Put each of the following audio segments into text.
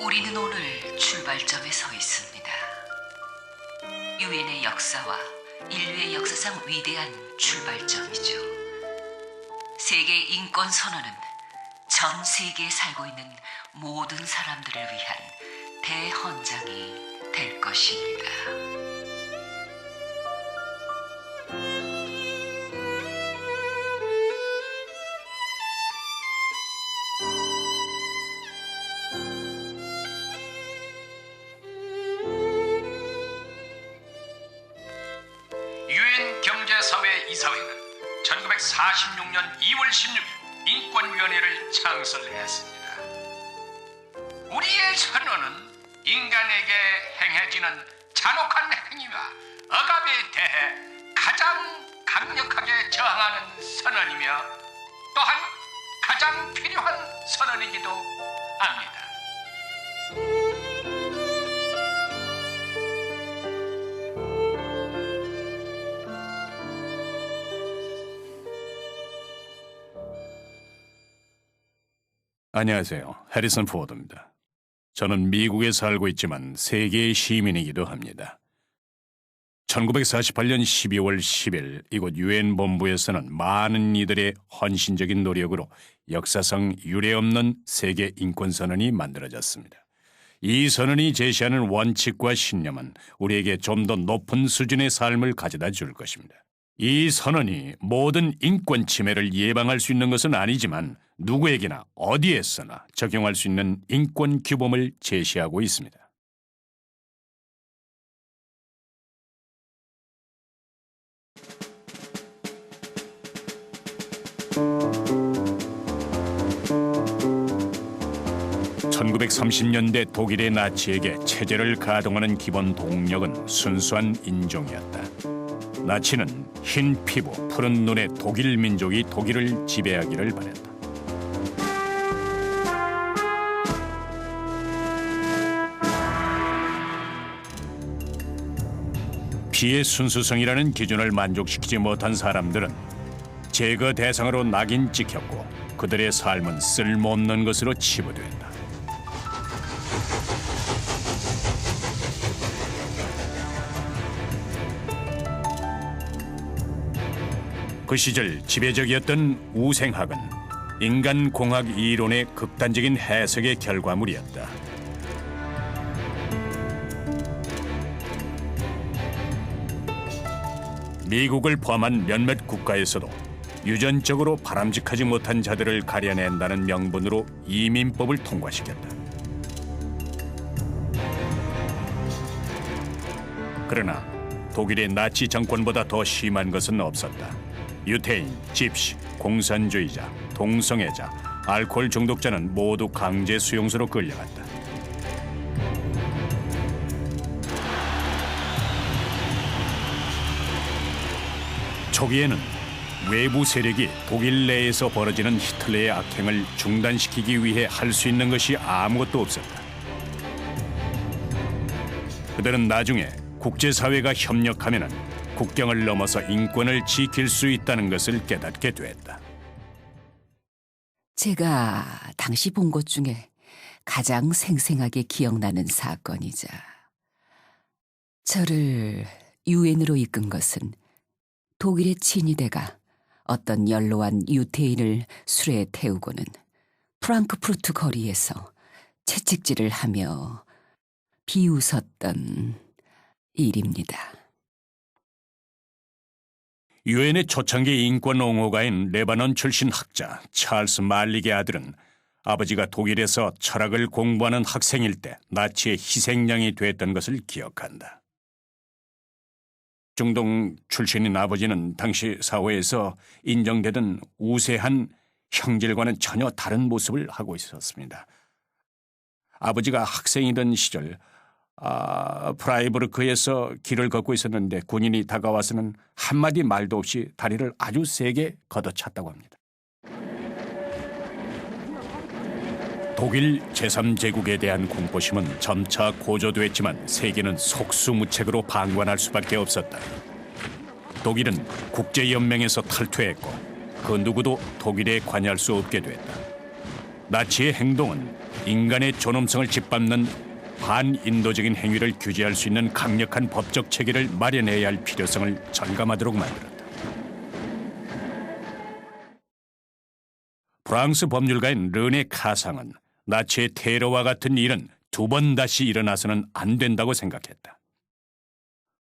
우리는 오늘 출발점에 서 있습니다. 유엔의 역사와 인류의 역사상 위대한 출발점이죠. 세계 인권 선언은 전 세계에 살고 있는 모든 사람들을 위한 대헌장이 될 것입니다. 유엔 경제사회 이사회는 1946년 2월 16일 인권위원회를 창설했습니다. 우리의 선언은 인간에게 행해지는 잔혹한 행위와 억압에 대해 가장 강력하게 저항하는 선언이며 또한 가장 필요한 선언이기도 합니다. 안녕하세요. 해리슨 포워드입니다. 저는 미국에 살고 있지만 세계의 시민이기도 합니다. 1948년 12월 10일 이곳 유엔 본부에서는 많은 이들의 헌신적인 노력으로 역사상 유례없는 세계 인권선언이 만들어졌습니다. 이 선언이 제시하는 원칙과 신념은 우리에게 좀 더 높은 수준의 삶을 가져다 줄 것입니다. 이 선언이 모든 인권 침해를 예방할 수 있는 것은 아니지만 누구에게나 어디에서나 적용할 수 있는 인권 규범을 제시하고 있습니다. (1930년대) 독일의 나치에게 체제를 가동하는 기본 동력은 순수한 인종이었다. 나치는 흰 피부, 푸른 눈의 독일 민족이 독일을 지배하기를 바랬다. 피의 순수성이라는 기준을 만족시키지 못한 사람들은 제거 대상으로 낙인 찍혔고 그들의 삶은 쓸모없는 것으로 치부된다. 그 시절 지배적이었던 우생학은 인간공학 이론의 극단적인 해석의 결과물이었다. 미국을 포함한 몇몇 국가에서도 유전적으로 바람직하지 못한 자들을 가려낸다는 명분으로 이민법을 통과시켰다. 그러나 독일의 나치 정권보다 더 심한 것은 없었다. 유태인, 집시, 공산주의자, 동성애자, 알코올 중독자는 모두 강제 수용소로 끌려갔다. 초기에는 외부 세력이 독일 내에서 벌어지는 히틀러의 악행을 중단시키기 위해 할 수 있는 것이 아무것도 없었다. 그들은 나중에 국제사회가 협력하면 국경을 넘어서 인권을 지킬 수 있다는 것을 깨닫게 됐다. 제가 당시 본 것 중에 가장 생생하게 기억나는 사건이자 저를 유엔으로 이끈 것은 독일의 친위대가 어떤 연로한 유태인을 술에 태우고는 프랑크푸르트 거리에서 채찍질을 하며 비웃었던 일입니다. 유엔의 초창기 인권 옹호가인 레바논 출신 학자 찰스 말릭의 아들은 아버지가 독일에서 철학을 공부하는 학생일 때 나치의 희생양이 됐던 것을 기억한다. 중동 출신인 아버지는 당시 사회에서 인정되던 우세한 형질과는 전혀 다른 모습을 하고 있었습니다. 아버지가 학생이던 시절 프라이부르크에서 길을 걷고 있었는데 군인이 다가와서는 한마디 말도 없이 다리를 아주 세게 걷어찼다고 합니다. 독일 제3제국에 대한 공포심은 점차 고조됐지만 세계는 속수무책으로 방관할 수밖에 없었다. 독일은 국제연맹에서 탈퇴했고 그 누구도 독일에 관여할 수 없게 됐다. 나치의 행동은 인간의 존엄성을 짓밟는 반인도적인 행위를 규제할 수 있는 강력한 법적 체계를 마련해야 할 필요성을 절감하도록 만들었다. 프랑스 법률가인 르네 카상은 나치의 테러와 같은 일은 두 번 다시 일어나서는 안 된다고 생각했다.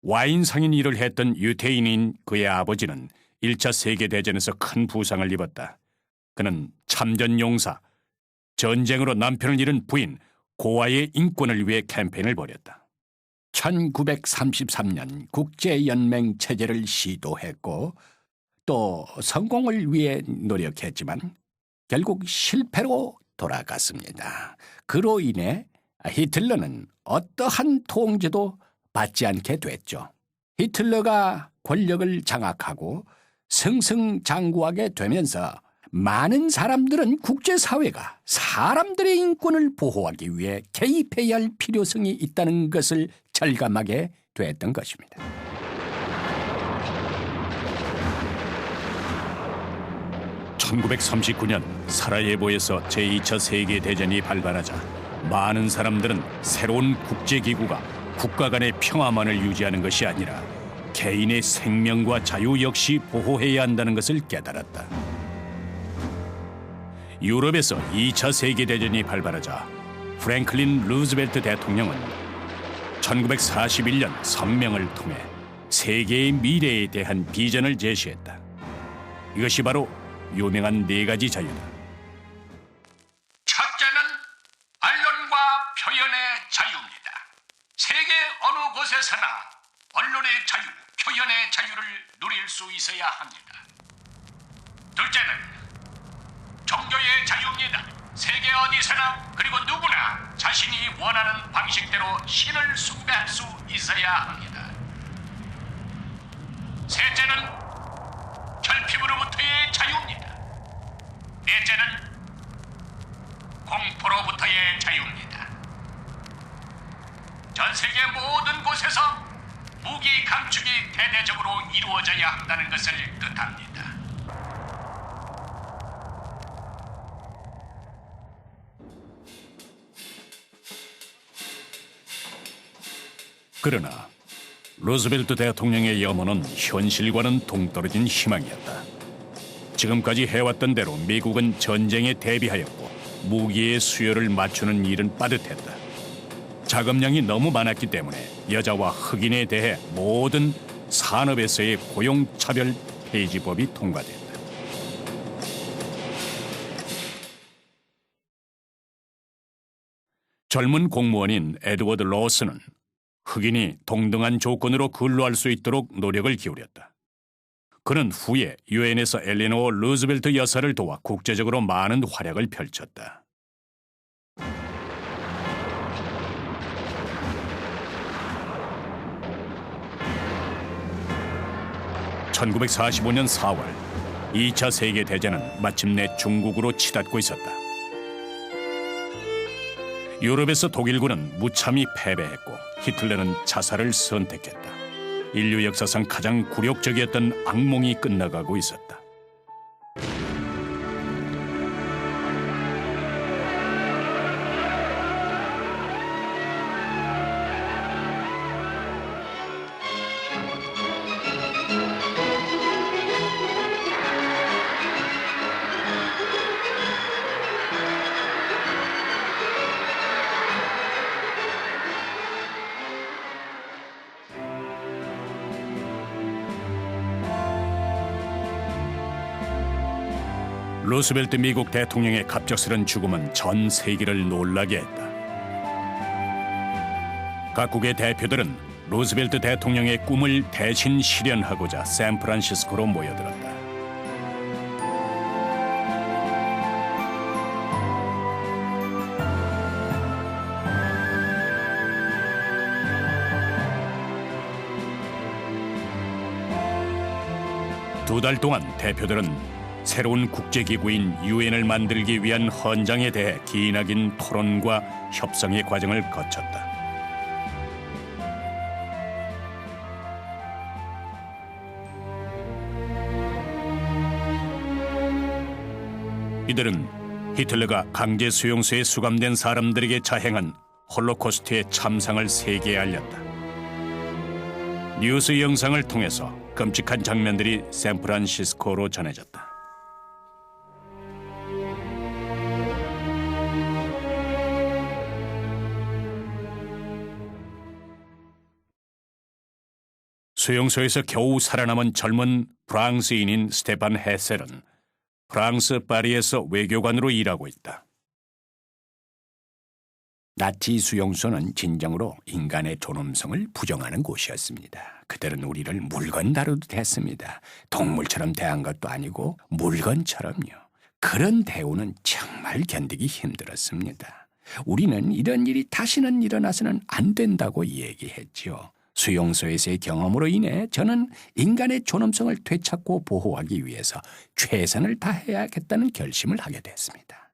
와인 상인 일을 했던 유태인인 그의 아버지는 1차 세계대전에서 큰 부상을 입었다. 그는 참전 용사, 전쟁으로 남편을 잃은 부인 고아의 인권을 위해 캠페인을 벌였다. 1933년 국제연맹 체제를 시도했고 또 성공을 위해 노력했지만 결국 실패로 돌아갔습니다. 그로 인해 히틀러는 어떠한 통제도 받지 않게 됐죠. 히틀러가 권력을 장악하고 승승장구하게 되면서 많은 사람들은 국제사회가 사람들의 인권을 보호하기 위해 개입해야 할 필요성이 있다는 것을 절감하게 됐던 것입니다. (1939년) 사라예보에서 제2차 세계대전이 발발하자 많은 사람들은 새로운 국제기구가 국가 간의 평화만을 유지하는 것이 아니라 개인의 생명과 자유 역시 보호해야 한다는 것을 깨달았다. 유럽에서 2차 세계대전이 발발하자 프랭클린 루즈벨트 대통령은 1941년 성명을 통해 세계의 미래에 대한 비전을 제시했다. 이것이 바로 유명한 4가지 자유다. 첫째는 언론과 표현의 자유입니다. 세계 어느 곳에서나 언론의 자유, 표현의 자유를 누릴 수 있어야 합니다. 둘째는 종교의 자유입니다. 세계 어디서나 그리고 누구나 자신이 원하는 방식대로 신을 숭배할 수 있어야 합니다. 셋째는 결핍으로부터의 자유입니다. 넷째는 공포로부터의 자유입니다. 전 세계 모든 곳에서 무기 감축이 대대적으로 이루어져야 한다는 것을 뜻합니다. 그러나 루즈벨트 대통령의 염원은 현실과는 동떨어진 희망이었다. 지금까지 해왔던 대로 미국은 전쟁에 대비하였고 무기의 수요를 맞추는 일은 빠듯했다. 자금량이 너무 많았기 때문에 여자와 흑인에 대해 모든 산업에서의 고용차별 폐지법이 통과됐다. 젊은 공무원인 에드워드 로스는 흑인이 동등한 조건으로 근로할 수 있도록 노력을 기울였다. 그는 후에 유엔에서 엘리노어 루즈벨트 여사를 도와 국제적으로 많은 활약을 펼쳤다. (1945년 4월) 2차 세계대전은 마침내 중국으로 치닫고 있었다. 유럽에서 독일군은 무참히 패배했고 히틀러는 자살을 선택했다. 인류 역사상 가장 굴욕적이었던 악몽이 끝나가고 있었다. 루스벨트 미국 대통령의 갑작스런 죽음은 전 세계를 놀라게 했다. 각국의 대표들은 루스벨트 대통령의 꿈을 대신 실현하고자 샌프란시스코로 모여들었다. 두 달 동안 대표들은 새로운 국제기구인 유엔을 만들기 위한 헌장에 대해 기나긴 토론과 협상의 과정을 거쳤다. 이들은 히틀러가 강제 수용소에 수감된 사람들에게 자행한 홀로코스트의 참상을 세계에 알렸다. 뉴스 영상을 통해서 끔찍한 장면들이 샌프란시스코로 전해졌다. 수용소에서 겨우 살아남은 젊은 프랑스인인 스테판 헤셀은 프랑스 파리에서 외교관으로 일하고 있다. 나치 수용소는 진정으로 인간의 존엄성을 부정하는 곳이었습니다. 그들은 우리를 물건 다루듯 했습니다. 동물처럼 대한 것도 아니고 물건처럼요. 그런 대우는 정말 견디기 힘들었습니다. 우리는 이런 일이 다시는 일어나서는 안 된다고 얘기했죠. 수용소에서의 경험으로 인해 저는 인간의 존엄성을 되찾고 보호하기 위해서 최선을 다해야겠다는 결심을 하게 됐습니다.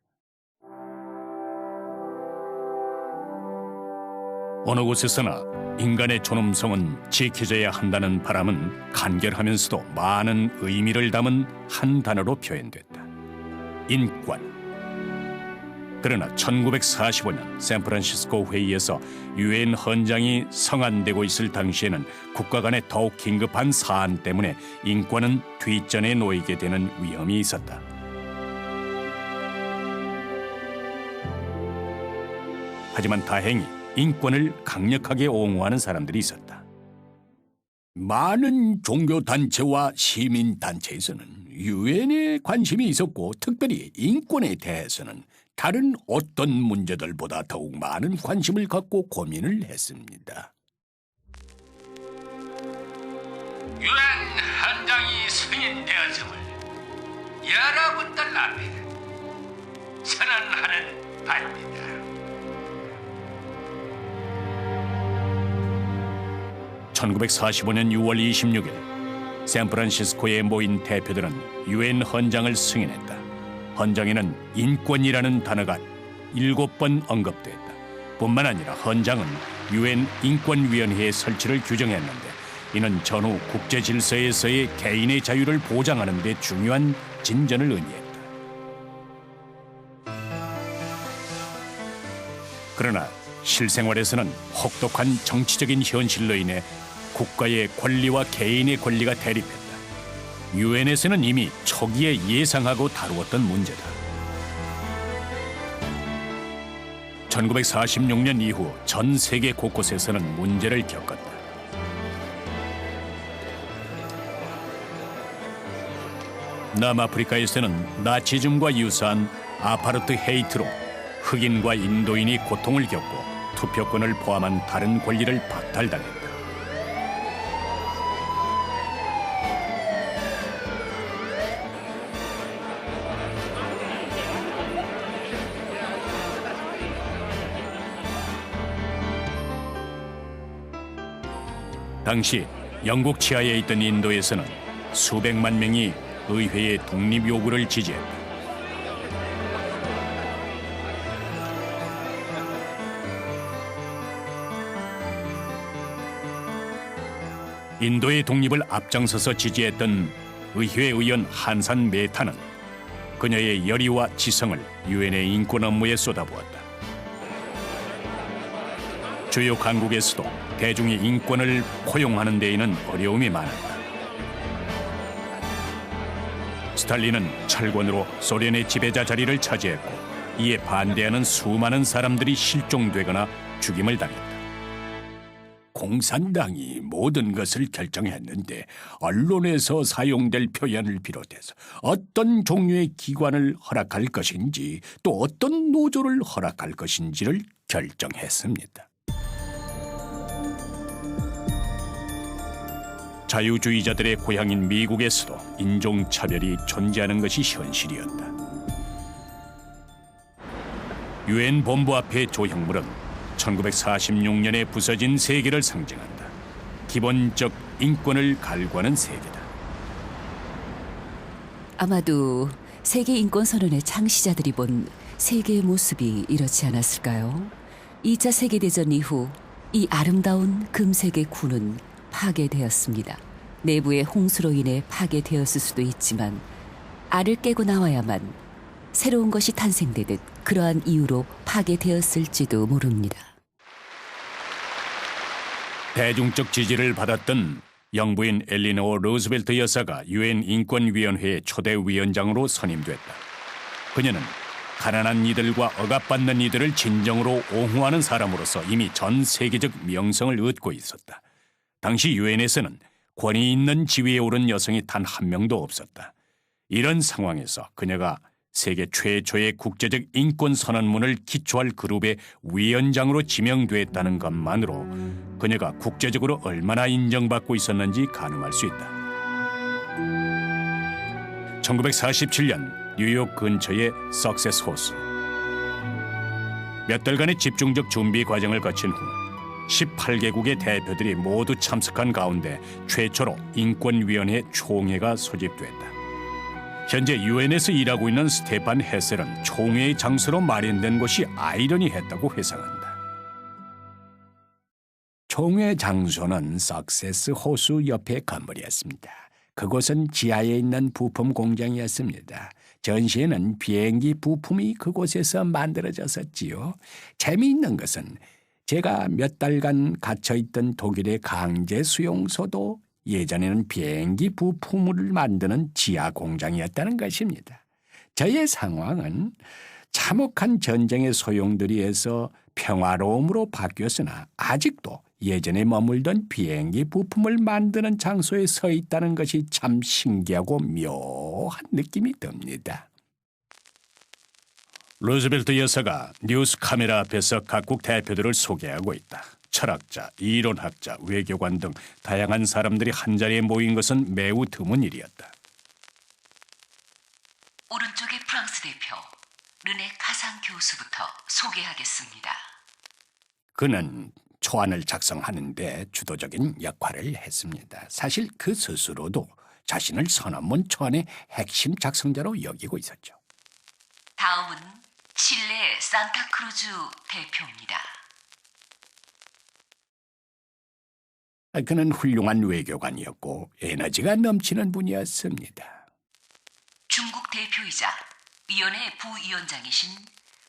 어느 곳에서나 인간의 존엄성은 지켜져야 한다는 바람은 간결하면서도 많은 의미를 담은 한 단어로 표현됐다. 인권. 그러나 1945년 샌프란시스코 회의에서 유엔 헌장이 성안되고 있을 당시에는 국가 간의 더욱 긴급한 사안 때문에 인권은 뒷전에 놓이게 되는 위험이 있었다. 하지만 다행히 인권을 강력하게 옹호하는 사람들이 있었다. 많은 종교단체와 시민단체에서는 유엔에 관심이 있었고 특별히 인권에 대해서는 다른 어떤 문제들보다 더욱 많은 관심을 갖고 고민을 했습니다. 유엔 헌장이 승인되었음을 여러분들 앞에 선언하는 바입니다. (1945년 6월 26일) 샌프란시스코에 모인 대표들은 유엔 헌장을 승인했다. 헌장에는 인권이라는 단어가 7번 언급됐다. 뿐만 아니라 헌장은 유엔 인권위원회의 설치를 규정했는데 이는 전후 국제 질서에서의 개인의 자유를 보장하는 데 중요한 진전을 의미했다. 그러나 실생활에서는 혹독한 정치적인 현실로 인해 국가의 권리와 개인의 권리가 대립했다. 유엔에서는 이미 초기에 예상하고 다루었던 문제다. 1946년 이후 전 세계 곳곳에서는 문제를 겪었다. 남아프리카에서는 나치즘과 유사한 아파르트헤이트로 흑인과 인도인이 고통을 겪고 투표권을 포함한 다른 권리를 박탈당했다. 당시 영국 치하에 있던 인도에서는 수백만 명이 의회의 독립 요구를 지지했다. 인도의 독립을 앞장서서 지지했던 의회 의원 한산 메타는 그녀의 열의와 지성을 유엔의 인권 업무에 쏟아부었다. 주요 강국에서도 대중의 인권을 포용하는 데에는 어려움이 많았다. 스탈린은 철권으로 소련의 지배자 자리를 차지했고 이에 반대하는 수많은 사람들이 실종되거나 죽임을 당했다. 공산당이 모든 것을 결정했는데 언론에서 사용될 표현을 비롯해서 어떤 종류의 기관을 허락할 것인지 또 어떤 노조를 허락할 것인지를 결정했습니다. 자유주의자들의 고향인 미국에서도 인종차별이 존재하는 것이 현실이었다. 유엔 본부 앞의 조형물은 1946년에 부서진 세계를 상징한다. 기본적 인권을 갈구하는 세계다. 아마도 세계 인권 선언의 창시자들이 본 세계의 모습이 이렇지 않았을까요? 2차 세계대전 이후 이 아름다운 금색의 구는 파괴되었습니다. 내부의 홍수로 인해 파괴되었을 수도 있지만 알을 깨고 나와야만 새로운 것이 탄생되듯 그러한 이유로 파괴되었을지도 모릅니다. 대중적 지지를 받았던 영부인 엘리노어 루즈벨트 여사가 유엔 인권위원회의 초대 위원장으로 선임됐다. 그녀는 가난한 이들과 억압받는 이들을 진정으로 옹호하는 사람으로서 이미 전 세계적 명성을 얻고 있었다. 당시 유엔에서는 권위 있는 지위에 오른 여성이 단 한 명도 없었다. 이런 상황에서 그녀가 세계 최초의 국제적 인권 선언문을 기초할 그룹의 위원장으로 지명됐다는 것만으로 그녀가 국제적으로 얼마나 인정받고 있었는지 가늠할 수 있다. 1947년 뉴욕 근처의 석세스 호수. 몇 달간의 집중적 준비 과정을 거친 후 18개국의 대표들이 모두 참석한 가운데 최초로 인권위원회 총회가 소집됐다. 현재 유엔에서 일하고 있는 스테판 헤셀은 총회의 장소로 마련된 곳이 아이러니했다고 회상한다. 총회 장소는 석세스 호수 옆의 건물이었습니다. 그곳은 지하에 있는 부품 공장이었습니다. 전시에는 비행기 부품이 그곳에서 만들어졌었지요. 재미있는 것은 제가 몇 달간 갇혀있던 독일의 강제 수용소도 예전에는 비행기 부품을 만드는 지하 공장이었다는 것입니다. 저의 상황은 참혹한 전쟁의 소용돌이에서 평화로움으로 바뀌었으나 아직도 예전에 머물던 비행기 부품을 만드는 장소에 서 있다는 것이 참 신기하고 묘한 느낌이 듭니다. 루즈벨트 여사가 뉴스 카메라 앞에서 각국 대표들을 소개하고 있다. 철학자, 이론학자, 외교관 등 다양한 사람들이 한자리에 모인 것은 매우 드문 일이었다. 오른쪽의 프랑스 대표 르네 카상 교수부터 소개하겠습니다. 그는 초안을 작성하는 데 주도적인 역할을 했습니다. 사실 그 스스로도 자신을 선언문 초안의 핵심 작성자로 여기고 있었죠. 다음은 칠레의 산타크루즈 대표입니다. 그는 훌륭한 외교관이었고 에너지가 넘치는 분이었습니다. 중국 대표이자 위원회 부위원장이신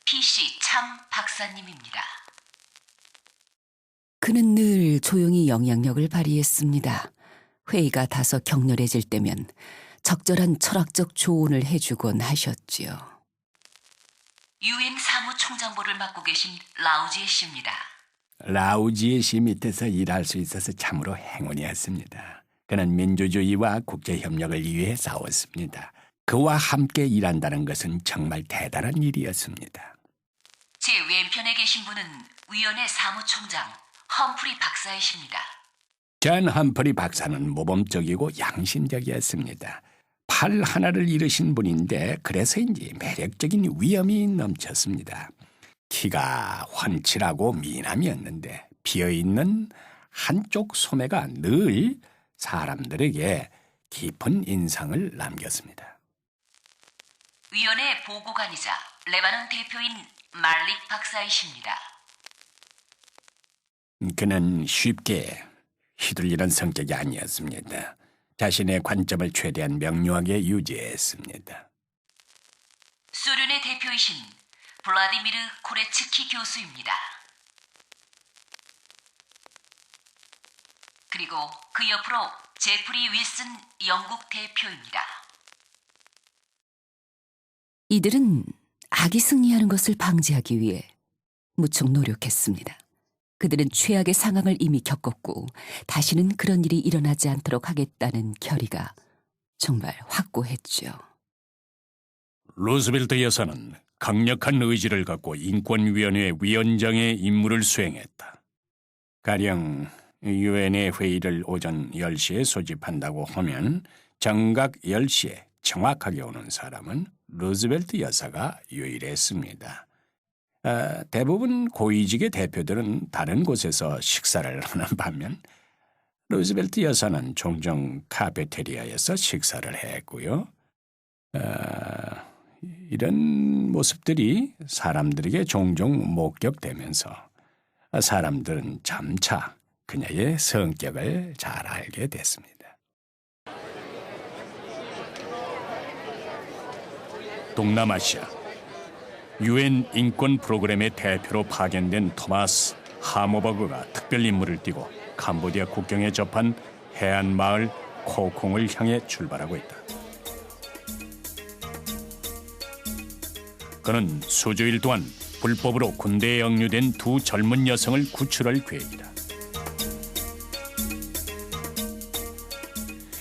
PC 참 박사님입니다. 그는 늘 조용히 영향력을 발휘했습니다. 회의가 다소 격렬해질 때면 적절한 철학적 조언을 해주곤 하셨지요. 유엔 사무총장보를 맡고 계신 라우지에 씨입니다. 라우지에 씨 밑에서 일할 수 있어서 참으로 행운이었습니다. 그는 민주주의와 국제협력을 위해 싸웠습니다. 그와 함께 일한다는 것은 정말 대단한 일이었습니다. 제 왼편에 계신 분은 위원회 사무총장 험프리 박사이십니다. 존 험프리 박사는 모범적이고 양심적이었습니다. 팔 하나를 잃으신 분인데 그래서인지 매력적인 위엄이 넘쳤습니다. 키가 훤칠하고 미남이었는데 비어있는 한쪽 소매가 늘 사람들에게 깊은 인상을 남겼습니다. 위원회 보고관이자 레바논 대표인 말릭 박사이십니다. 그는 쉽게 휘둘리는 성격이 아니었습니다. 자신의 관점을 최대한 명료하게 유지했습니다. 소련의 대표이신 블라디미르 코레츠키 교수입니다. 그리고 그 옆으로 제프리 윌슨 영국 대표입니다. 이들은 악이 승리하는 것을 방지하기 위해 무척 노력했습니다. 그들은 최악의 상황을 이미 겪었고 다시는 그런 일이 일어나지 않도록 하겠다는 결의가 정말 확고했죠. 루즈벨트 여사는 강력한 의지를 갖고 인권위원회 위원장의 임무를 수행했다. 가령 유엔의 회의를 오전 10시에 소집한다고 하면 정각 10시에 정확하게 오는 사람은 루즈벨트 여사가 유일했습니다. 대부분 고위직의 대표들은 다른 곳에서 식사를 하는 반면 루즈벨트 여사는 종종 카페테리아에서 식사를 했고요. 이런 모습들이 사람들에게 종종 목격되면서 사람들은 점차 그녀의 성격을 잘 알게 됐습니다. 동남아시아. 유엔 인권 프로그램의 대표로 파견된 토마스 하모버그가 특별 임무를 띠고 캄보디아 국경에 접한 해안 마을 코콩을 향해 출발하고 있다. 그는 수주일 동안 불법으로 군대에 억류된 두 젊은 여성을 구출할 계획이다.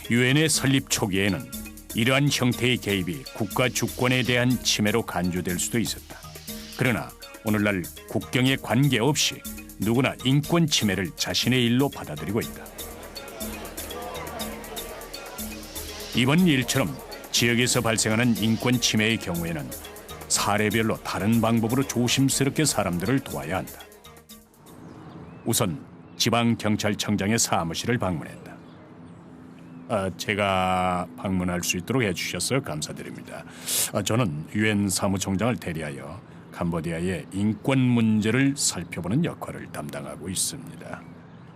유엔의 설립 초기에는 이러한 형태의 개입이 국가 주권에 대한 침해로 간주될 수도 있었다. 그러나 오늘날 국경에 관계없이 누구나 인권 침해를 자신의 일로 받아들이고 있다. 이번 일처럼 지역에서 발생하는 인권 침해의 경우에는 사례별로 다른 방법으로 조심스럽게 사람들을 도와야 한다. 우선 지방경찰청장의 사무실을 방문했다. 제가 방문할 수 있도록 해주셔서 감사드립니다. 저는 유엔 사무총장을 대리하여 캄보디아의 인권 문제를 살펴보는 역할을 담당하고 있습니다.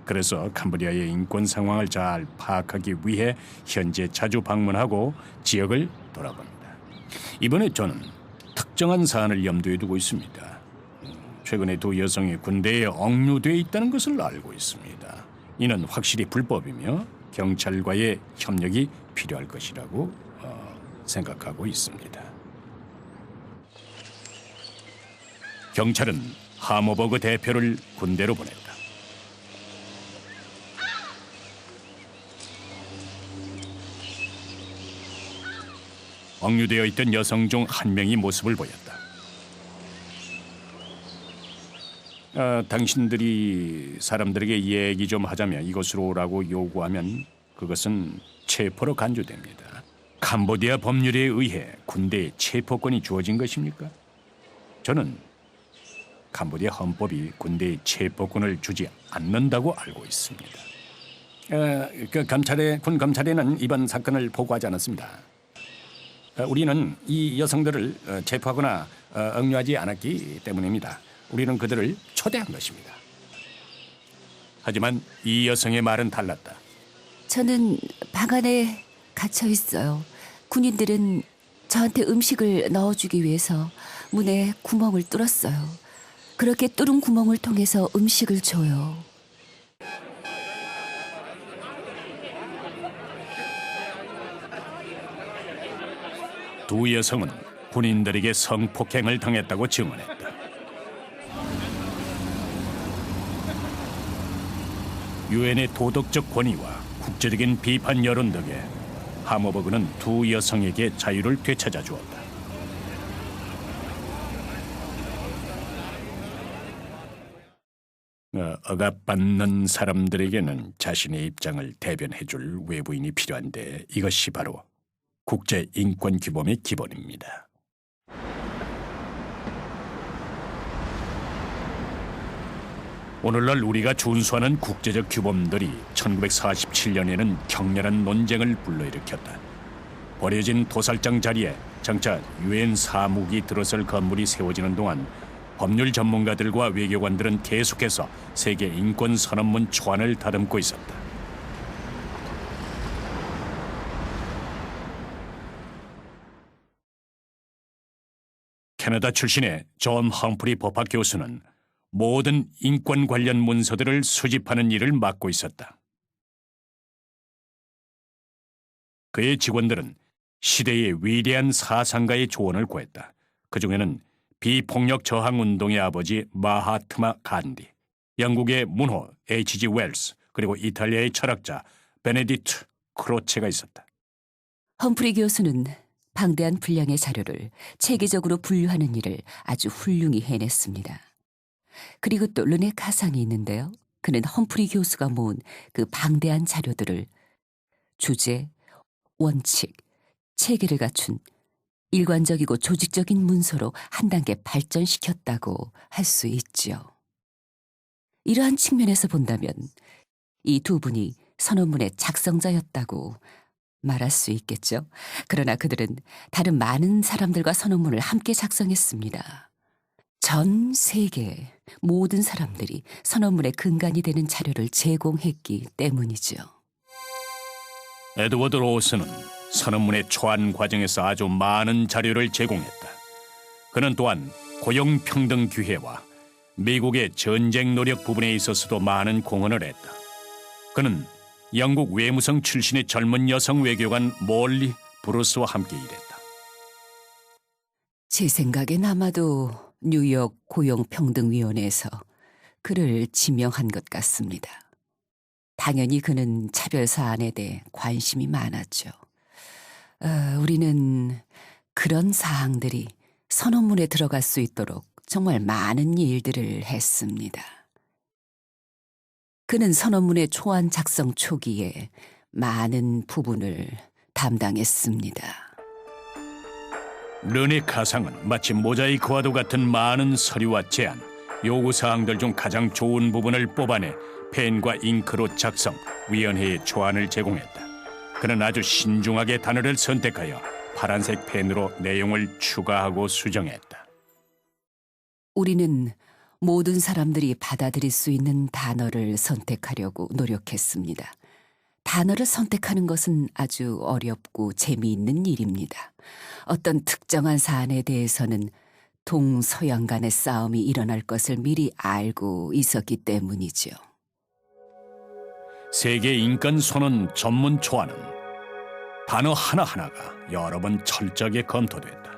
그래서 캄보디아의 인권 상황을 잘 파악하기 위해 현지에 자주 방문하고 지역을 돌아봅니다. 이번에 저는 특정한 사안을 염두에 두고 있습니다. 최근에 두 여성이 군대에 억류되어 있다는 것을 알고 있습니다. 이는 확실히 불법이며 경찰과의 협력이 필요할 것이라고 생각하고 있습니다. 경찰은 하모버그 대표를 군대로 보냈다. 억류되어 있던 여성 중 한 명이 모습을 보였다. 당신들이 사람들에게 얘기 좀 하자며 이곳으로 오라고 요구하면 그것은 체포로 간주됩니다. 캄보디아 법률에 의해 군대에 체포권이 주어진 것입니까? 저는 캄보디아 헌법이 군대에 체포권을 주지 않는다고 알고 있습니다. 군 감찰에는 이번 사건을 보고하지 않았습니다. 우리는 이 여성들을 체포하거나 억류하지 않았기 때문입니다. 우리는 그들을 초대한 것입니다. 하지만 이 여성의 말은 달랐다. 저는 방 안에 갇혀 있어요. 군인들은 저한테 음식을 넣어주기 위해서 문에 구멍을 뚫었어요. 그렇게 뚫은 구멍을 통해서 음식을 줘요. 두 여성은 군인들에게 성폭행을 당했다고 증언했다. 유엔의 도덕적 권위와 국제적인 비판 여론 덕에 하모버그는 두 여성에게 자유를 되찾아 주었다. 억압받는 사람들에게는 자신의 입장을 대변해줄 외부인이 필요한데 이것이 바로 국제인권규범의 기본입니다. 오늘날 우리가 준수하는 국제적 규범들이 1947년에는 격렬한 논쟁을 불러일으켰다. 버려진 도살장 자리에 장차 유엔 사무국이 들어설 건물이 세워지는 동안 법률 전문가들과 외교관들은 계속해서 세계 인권 선언문 초안을 다듬고 있었다. 캐나다 출신의 존 험프리 법학 교수는 모든 인권 관련 문서들을 수집하는 일을 맡고 있었다. 그의 직원들은 시대의 위대한 사상가의 조언을 구했다. 그중에는 비폭력 저항 운동의 아버지 마하트마 간디, 영국의 문호 H.G. 웰스, 그리고 이탈리아의 철학자 베네디트 크로체가 있었다. 험프리 교수는 방대한 분량의 자료를 체계적으로 분류하는 일을 아주 훌륭히 해냈습니다. 그리고 또 르네 카상이 있는데요. 그는 험프리 교수가 모은 그 방대한 자료들을 주제, 원칙, 체계를 갖춘 일관적이고 조직적인 문서로 한 단계 발전시켰다고 할 수 있지요. 이러한 측면에서 본다면 이 두 분이 선언문의 작성자였다고 말할 수 있겠죠. 그러나 그들은 다른 많은 사람들과 선언문을 함께 작성했습니다. 전 세계 모든 사람들이 선언문의 근간이 되는 자료를 제공했기 때문이죠. 에드워드 로스는 선언문의 초안 과정에서 아주 많은 자료를 제공했다. 그는 또한 고용평등 규회와 미국의 전쟁 노력 부분에 있어서도 많은 공헌을 했다. 그는 영국 외무성 출신의 젊은 여성 외교관 몰리 브루스와 함께 일했다. 제 생각엔 아마도 뉴욕 고용평등위원회에서 그를 지명한 것 같습니다. 당연히 그는 차별 사안에 대해 관심이 많았죠. 우리는 그런 사항들이 선언문에 들어갈 수 있도록 정말 많은 일들을 했습니다. 그는 선언문의 초안 작성 초기에 많은 부분을 담당했습니다. 르네 카상은 마치 모자이크와도 같은 많은 서류와 제안, 요구사항들 중 가장 좋은 부분을 뽑아내 펜과 잉크로 작성, 위원회에 초안을 제공했다. 그는 아주 신중하게 단어를 선택하여 파란색 펜으로 내용을 추가하고 수정했다. 우리는 모든 사람들이 받아들일 수 있는 단어를 선택하려고 노력했습니다. 단어를 선택하는 것은 아주 어렵고 재미있는 일입니다. 어떤 특정한 사안에 대해서는 동서양 간의 싸움이 일어날 것을 미리 알고 있었기 때문이죠. 세계 인권 선언 전문 초안은 단어 하나하나가 여러 번 철저하게 검토됐다.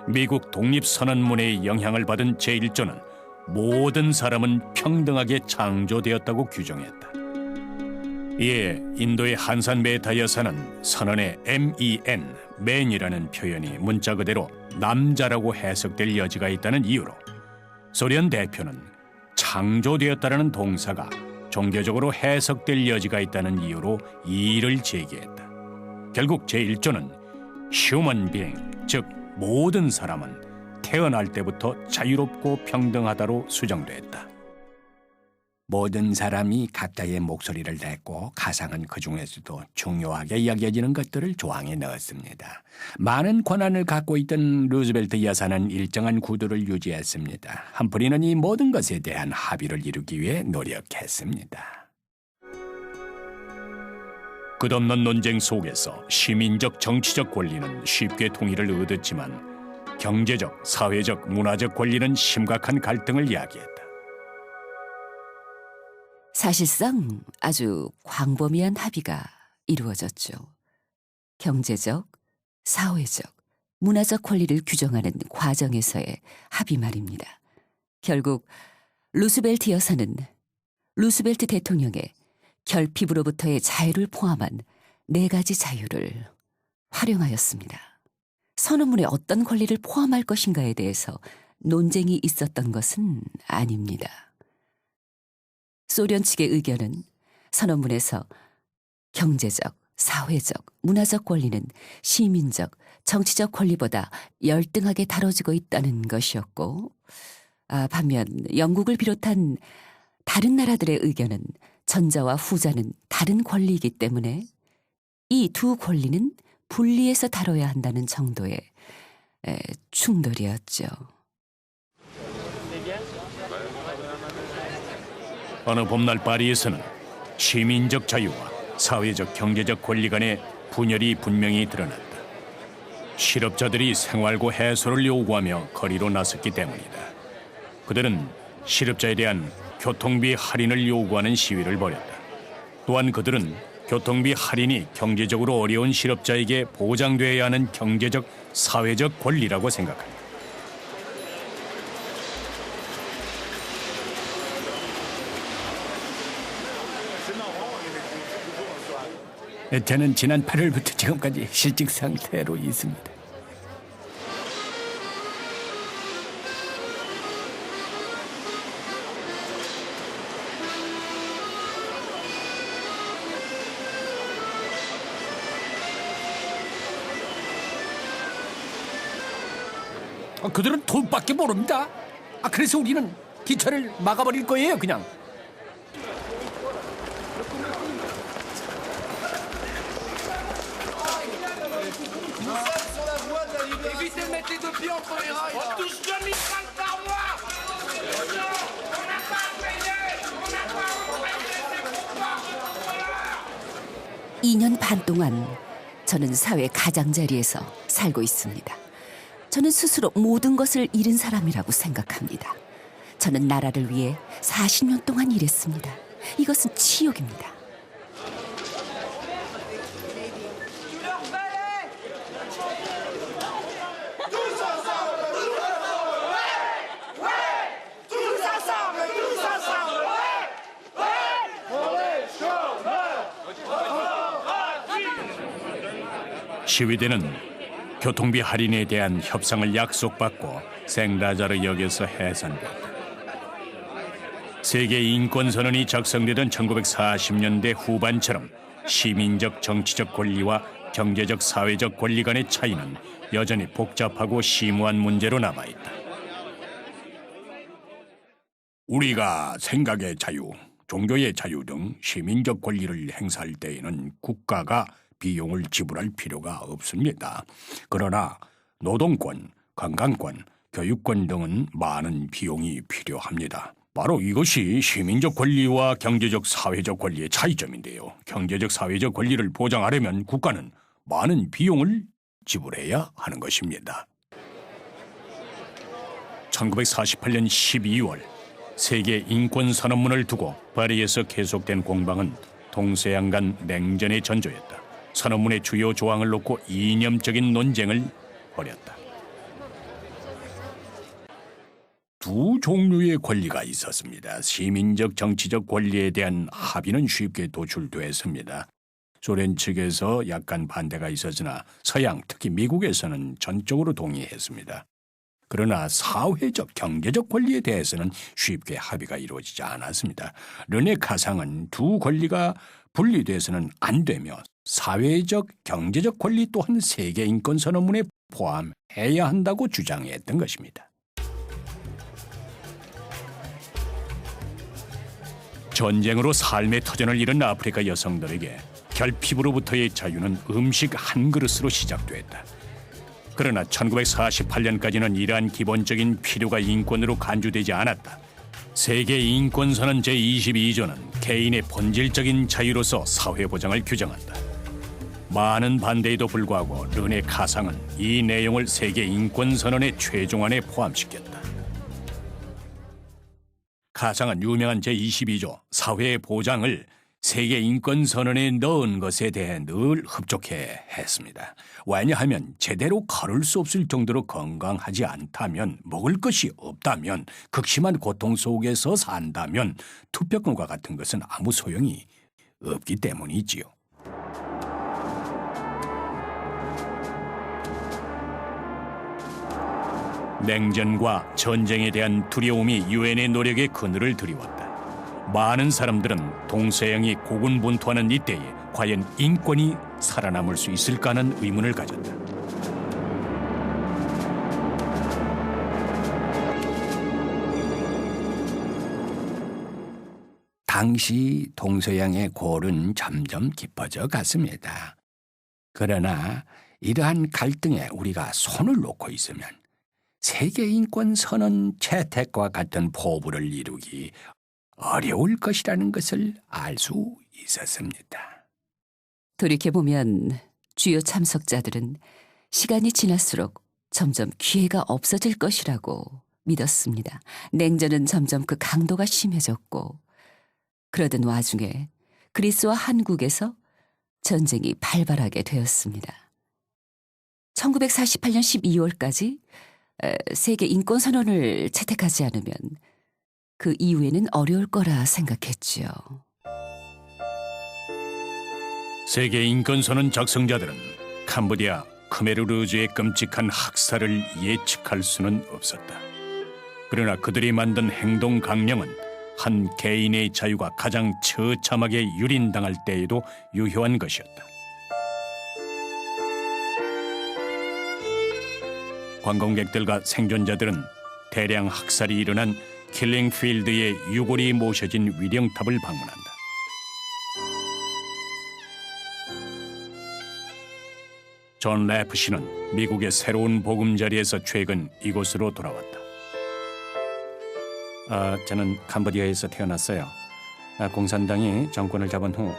미국 독립선언문의 영향을 받은 제1조는 모든 사람은 평등하게 창조되었다고 규정했다. 이에 인도의 한산 메타 여사는 선언의 MEN, man이라는 표현이 문자 그대로 남자라고 해석될 여지가 있다는 이유로, 소련 대표는 창조되었다는 동사가 종교적으로 해석될 여지가 있다는 이유로 이의를 제기했다. 결국 제1조는 human being, 즉 모든 사람은 태어날 때부터 자유롭고 평등하다로 수정됐다. 모든 사람이 각자의 목소리를 냈고 가상은 그 중에서도 중요하게 여겨지는 것들을 조항에 넣었습니다. 많은 권한을 갖고 있던 루즈벨트 여사는 일정한 구도를 유지했습니다. 함프리는 이 모든 것에 대한 합의를 이루기 위해 노력했습니다. 끝없는 논쟁 속에서 시민적 정치적 권리는 쉽게 통일을 얻었지만 경제적, 사회적, 문화적 권리는 심각한 갈등을 야기했다. 사실상 아주 광범위한 합의가 이루어졌죠. 경제적, 사회적, 문화적 권리를 규정하는 과정에서의 합의 말입니다. 결국 루스벨트 여사는 루스벨트 대통령의 결핍으로부터의 자유를 포함한 4가지 자유를 활용하였습니다. 선언문에 어떤 권리를 포함할 것인가에 대해서 논쟁이 있었던 것은 아닙니다. 소련 측의 의견은 선언문에서 경제적, 사회적, 문화적 권리는 시민적, 정치적 권리보다 열등하게 다뤄지고 있다는 것이었고, 반면 영국을 비롯한 다른 나라들의 의견은 전자와 후자는 다른 권리이기 때문에 이 두 권리는 분리해서 다뤄야 한다는 정도의 충돌이었죠. 어느 봄날 파리에서는 시민적 자유와 사회적 경제적 권리 간의 분열이 분명히 드러났다. 실업자들이 생활고 해소를 요구하며 거리로 나섰기 때문이다. 그들은 실업자에 대한 교통비 할인을 요구하는 시위를 벌였다. 또한 그들은 교통비 할인이 경제적으로 어려운 실업자에게 보장되어야 하는 경제적, 사회적 권리라고 생각한다. 저는 지난 8월부터 지금까지 실직 상태로 있습니다. 그들은 돈밖에 모릅니다. 그래서 우리는 기차를 막아버릴 거예요, 그냥. Évitez de mettre les 2 pieds entre les rails. On touche 2000 francs par mois. On n'a pas payé. On n'a pas payé. C'est pourquoi. 2년 반 동안 저는 사회 가장자리에서 살고 있습니다. 저는 스스로 모든 것을 잃은 사람이라고 생각합니다. 저는 나라를 위해 40년 동안 일했습니다. 이것은 치욕입니다. 시위대는 교통비 할인에 대한 협상을 약속받고 생라자르 역에서 해산됐다. 세계 인권선언이 작성되던 1940년대 후반처럼 시민적 정치적 권리와 경제적 사회적 권리 간의 차이는 여전히 복잡하고 심오한 문제로 남아있다. 우리가 생각의 자유, 종교의 자유 등 시민적 권리를 행사할 때에는 국가가 비용을 지불할 필요가 없습니다. 그러나 노동권, 건강권, 교육권 등은 많은 비용이 필요합니다. 바로 이것이 시민적 권리와 경제적 사회적 권리의 차이점인데요. 경제적 사회적 권리를 보장하려면 국가는 많은 비용을 지불해야 하는 것입니다. 1948년 12월 세계 인권 선언문을 두고 파리에서 계속된 공방은 동서양 간 냉전의 전조였다. 선언문의 주요 조항을 놓고 이념적인 논쟁을 벌였다. 두 종류의 권리가 있었습니다. 시민적 정치적 권리에 대한 합의는 쉽게 도출됐습니다. 소련 측에서 약간 반대가 있었으나 서양, 특히 미국에서는 전적으로 동의했습니다. 그러나 사회적, 경제적 권리에 대해서는 쉽게 합의가 이루어지지 않았습니다. 르네 카상은 두 권리가 분리돼서는 안 되며 사회적, 경제적 권리 또한 세계 인권 선언문에 포함해야 한다고 주장했던 것입니다. 전쟁으로 삶의 터전을 잃은 아프리카 여성들에게 결핍으로부터의 자유는 음식 한 그릇으로 시작됐다. 그러나 1948년까지는 이러한 기본적인 필요가 인권으로 간주되지 않았다. 세계 인권선언 제22조는 개인의 본질적인 자유로서 사회보장을 규정한다. 많은 반대에도 불구하고 르네 카상은 이 내용을 세계 인권선언의 최종안에 포함시켰다. 카상은 유명한 제22조 사회의 보장을 세계 인권선언에 넣은 것에 대해 늘 흡족해 했습니다. 왜냐하면 제대로 걸을 수 없을 정도로 건강하지 않다면, 먹을 것이 없다면, 극심한 고통 속에서 산다면 투표권과 같은 것은 아무 소용이 없기 때문이지요. 냉전과 전쟁에 대한 두려움이 유엔의 노력에 그늘을 들이웠다. 많은 사람들은 동서양이 고군분투하는 이때에 과연 인권이 살아남을 수 있을까 하는 의문을 가졌다. 당시 동서양의 골은 점점 깊어져 갔습니다. 그러나 이러한 갈등에 우리가 손을 놓고 있으면 세계인권선언 채택과 같은 포부를 이루기 어려울 것이라는 것을 알 수 있었습니다. 돌이켜보면 주요 참석자들은 시간이 지날수록 점점 기회가 없어질 것이라고 믿었습니다. 냉전은 점점 그 강도가 심해졌고 그러던 와중에 그리스와 한국에서 전쟁이 발발하게 되었습니다. 1948년 12월까지 세계 인권선언을 채택하지 않으면 그 이후에는 어려울 거라 생각했지요. 세계 인권선언 작성자들은 캄보디아 크메르르주의 끔찍한 학살을 예측할 수는 없었다. 그러나 그들이 만든 행동 강령은 한 개인의 자유가 가장 처참하게 유린당할 때에도 유효한 것이었다. 관광객들과 생존자들은 대량 학살이 일어난 킬링필드의 유골이 모셔진 위령탑을 방문한다. 존 래프 씨는 미국의 새로운 보금자리에서 최근 이곳으로 돌아왔다. 저는 캄보디아에서 태어났어요. 공산당이 정권을 잡은 후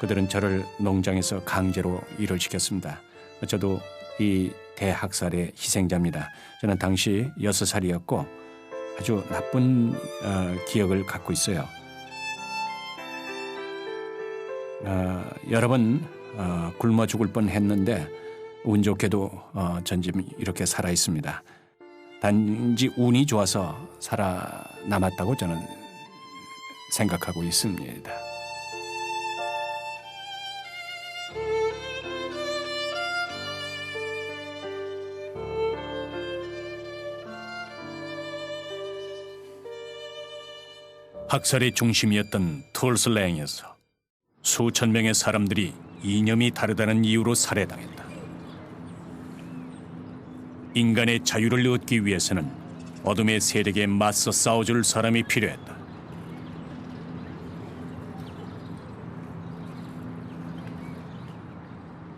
그들은 저를 농장에서 강제로 일을 시켰습니다. 저도 이 대학살의 희생자입니다. 저는 당시 6살이었고 아주 나쁜 기억을 갖고 있어요. 여러 번 굶어 죽을 뻔했는데 운 좋게도 전 지금 이렇게 살아 있습니다. 단지 운이 좋아서 살아남았다고 저는 생각하고 있습니다. 학살의 중심이었던 툴슬랭에서 수천 명의 사람들이 이념이 다르다는 이유로 살해당했다. 인간의 자유를 얻기 위해서는 어둠의 세력에 맞서 싸워줄 사람이 필요했다.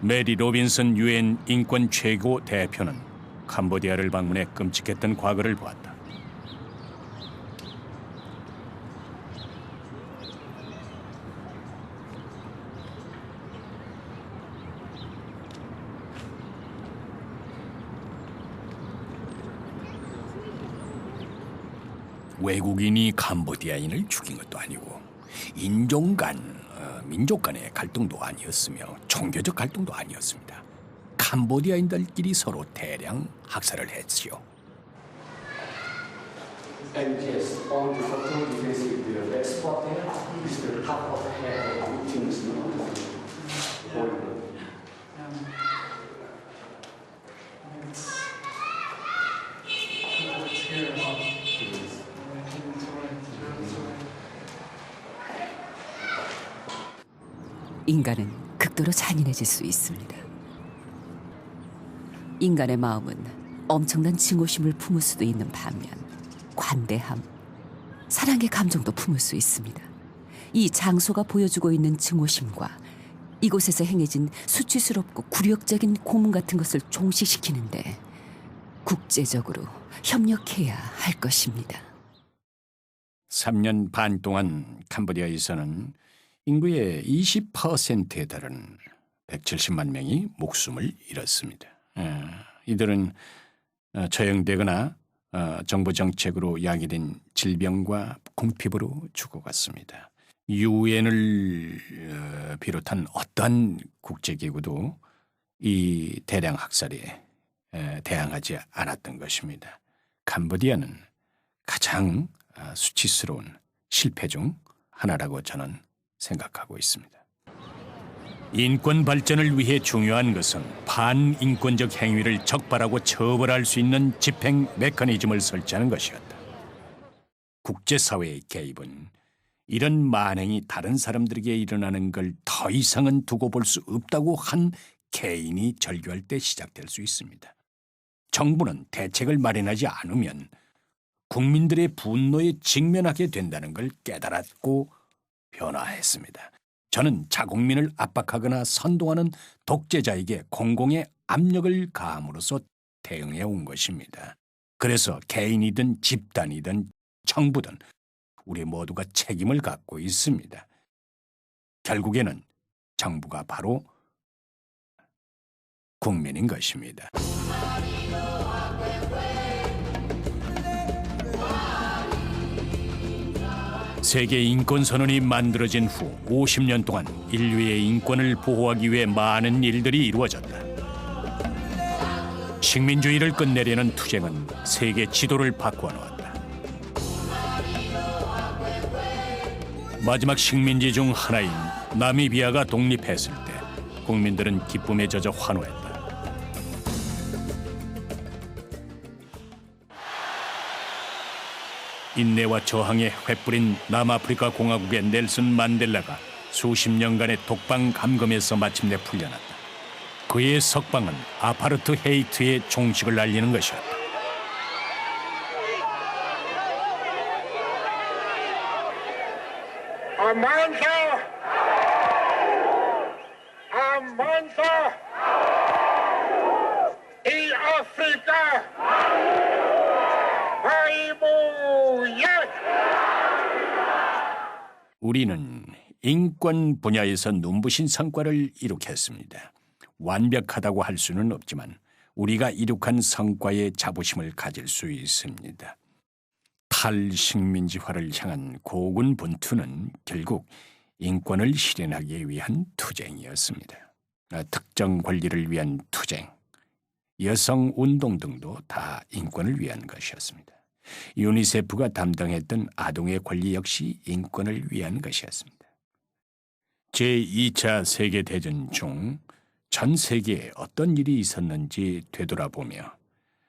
메리 로빈슨 유엔 인권 최고 대표는 캄보디아를 방문해 끔찍했던 과거를 보았다. 외국인이 캄보디아인을 죽인 것도 아니고 인종 간, 민족 간의 갈등도 아니었으며 종교적 갈등도 아니었습니다. 캄보디아인들끼리 서로 대량 학살을 했지요. And yes, on the photo you can see the red spot there is the top of the head of the victims. 인간은 극도로 잔인해질 수 있습니다. 인간의 마음은 엄청난 증오심을 품을 수도 있는 반면 관대함, 사랑의 감정도 품을 수 있습니다. 이 장소가 보여주고 있는 증오심과 이곳에서 행해진 수치스럽고 굴욕적인 고문 같은 것을 종식시키는데 국제적으로 협력해야 할 것입니다. 3년 반 동안 캄보디아에서는 인구의 20%에 달하는 170만 명이 목숨을 잃었습니다. 이들은 처형되거나 정부 정책으로 야기된 질병과 궁핍으로 죽어갔습니다. 유엔을 비롯한 어떠한 국제기구도 이 대량 학살에 대항하지 않았던 것입니다. 캄보디아는 가장 수치스러운 실패 중 하나라고 저는 생각하고 있습니다. 인권 발전을 위해 중요한 것은 반인권적 행위를 적발하고 처벌할 수 있는 집행 메커니즘을 설치하는 것이었다. 국제사회의 개입은 이런 만행이 다른 사람들에게 일어나는 걸 더 이상은 두고 볼 수 없다고 한 개인이 절규할 때 시작될 수 있습니다. 정부는 대책을 마련하지 않으면 국민들의 분노에 직면하게 된다는 걸 깨달았고 변화했습니다. 저는 자국민을 압박하거나 선동하는 독재자에게 공공의 압력을 가함으로써 대응해 온 것입니다. 그래서 개인이든 집단이든 정부든 우리 모두가 책임을 갖고 있습니다. 결국에는 정부가 바로 국민인 것입니다. 세계 인권선언이 만들어진 후 50년 동안 인류의 인권을 보호하기 위해 많은 일들이 이루어졌다. 식민주의를 끝내려는 투쟁은 세계 지도를 바꾸어 놓았다. 마지막 식민지 중 하나인 나미비아가 독립했을 때 국민들은 기쁨에 젖어 환호했다. 인내와 저항에 횃불인 남아프리카 공화국의 넬슨 만델라가 수십 년간의 독방 감금에서 마침내 풀려났다. 그의 석방은 아파르트헤이트의 종식을 알리는 것이었다. Amansa e Africa 우리는 인권 분야에서 눈부신 성과를 이룩했습니다. 완벽하다고 할 수는 없지만 우리가 이룩한 성과에 자부심을 가질 수 있습니다. 탈식민지화를 향한 고군분투는 결국 인권을 실현하기 위한 투쟁이었습니다. 특정 권리를 위한 투쟁, 여성 운동 등도 다 인권을 위한 것이었습니다. 유니세프가 담당했던 아동의 권리 역시 인권을 위한 것이었습니다. 제2차 세계대전 중 전 세계에 어떤 일이 있었는지 되돌아보며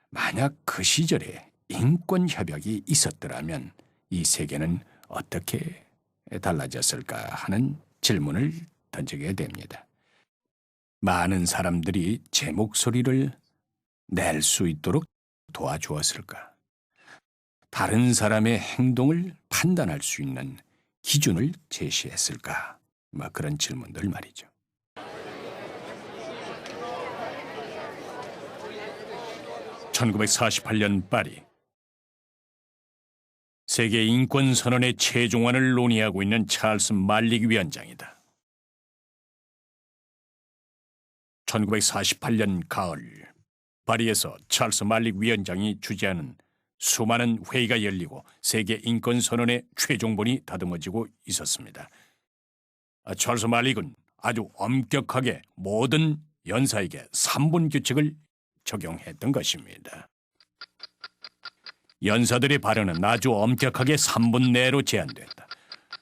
만약 그 시절에 인권협약이 있었더라면 이 세계는 어떻게 달라졌을까 하는 질문을 던지게 됩니다. 많은 사람들이 제 목소리를 낼 수 있도록 도와주었을까? 다른 사람의 행동을 판단할 수 있는 기준을 제시했을까? 그런 질문들 말이죠. (1948년) 파리. 세계 인권 선언의 최종안을 논의하고 있는 찰스 말릭 위원장이다. 1948년 가을, 파리에서 찰스 말릭 위원장이 주재하는 수많은 회의가 열리고 세계 인권 선언의 최종본이 다듬어지고 있었습니다. 찰스 말릭은 아주 엄격하게 모든 연사에게 3분 규칙을 적용했던 것입니다. 연사들의 발언은 아주 엄격하게 3분 내로 제한됐다.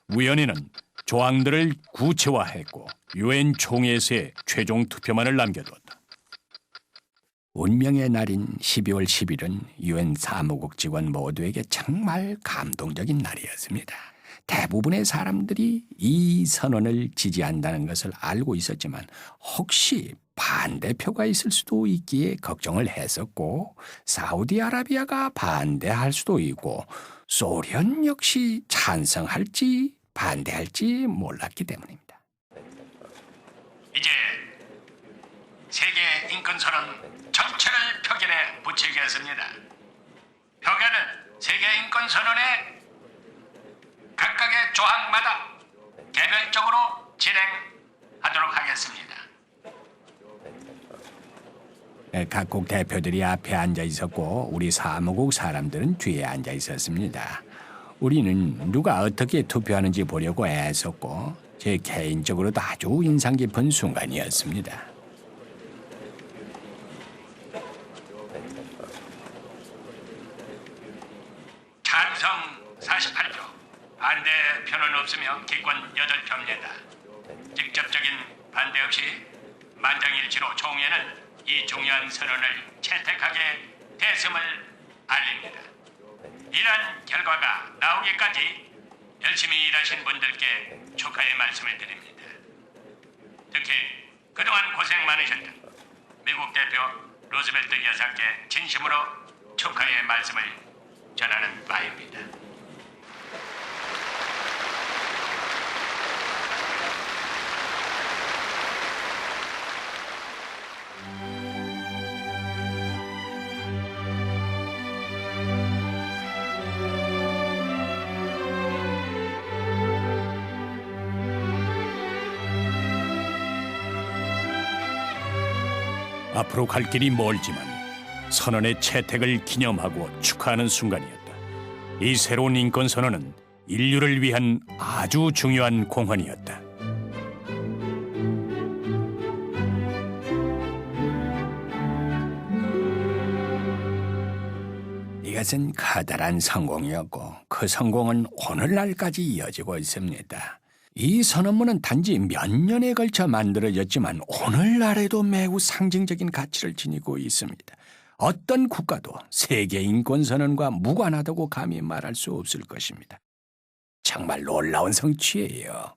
위원회는 조항들을 구체화했고 유엔 총회에서의 최종 투표만을 남겨두었다. 운명의 날인 12월 10일은 유엔 사무국 직원 모두에게 정말 감동적인 날이었습니다. 대부분의 사람들이 이 선언을 지지한다는 것을 알고 있었지만 혹시 반대표가 있을 수도 있기에 걱정을 했었고, 사우디아라비아가 반대할 수도 있고 소련 역시 찬성할지 반대할지 몰랐기 때문입니다. 이제 세계 인권선언 전체를 표결에 붙이겠습니다. 표결은 세계 인권선언의 각각의 조항마다 개별적으로 진행하도록 하겠습니다. 각국 대표들이 앞에 앉아 있었고 우리 사무국 사람들은 뒤에 앉아 있었습니다. 우리는 누가 어떻게 투표하는지 보려고 애썼고 제 개인적으로도 아주 인상 깊은 순간이었습니다. 찬성 48표, 반대표는 없으며 기권 8표입니다. 직접적인 반대 없이 만장일치로 총회는 이 중요한 선언을 채택하게 됐음을 알립니다. 이런 결과가 나오기까지 열심히 일하신 분들께 축하의 말씀을 드립니다. 특히 그동안 고생 많으셨던 미국 대표 루즈벨트 여사께 진심으로 축하의 말씀을 전하는 바입니다. 앞으로 갈 길이 멀지만 선언의 채택을 기념하고 축하하는 순간이었다. 이 새로운 인권 선언은 인류를 위한 아주 중요한 공헌이었다. 이것은 커다란 성공이었고 그 성공은 오늘날까지 이어지고 있습니다. 이 선언문은 단지 몇 년에 걸쳐 만들어졌지만 오늘날에도 매우 상징적인 가치를 지니고 있습니다. 어떤 국가도 세계 인권 선언과 무관하다고 감히 말할 수 없을 것입니다. 정말 놀라운 성취예요.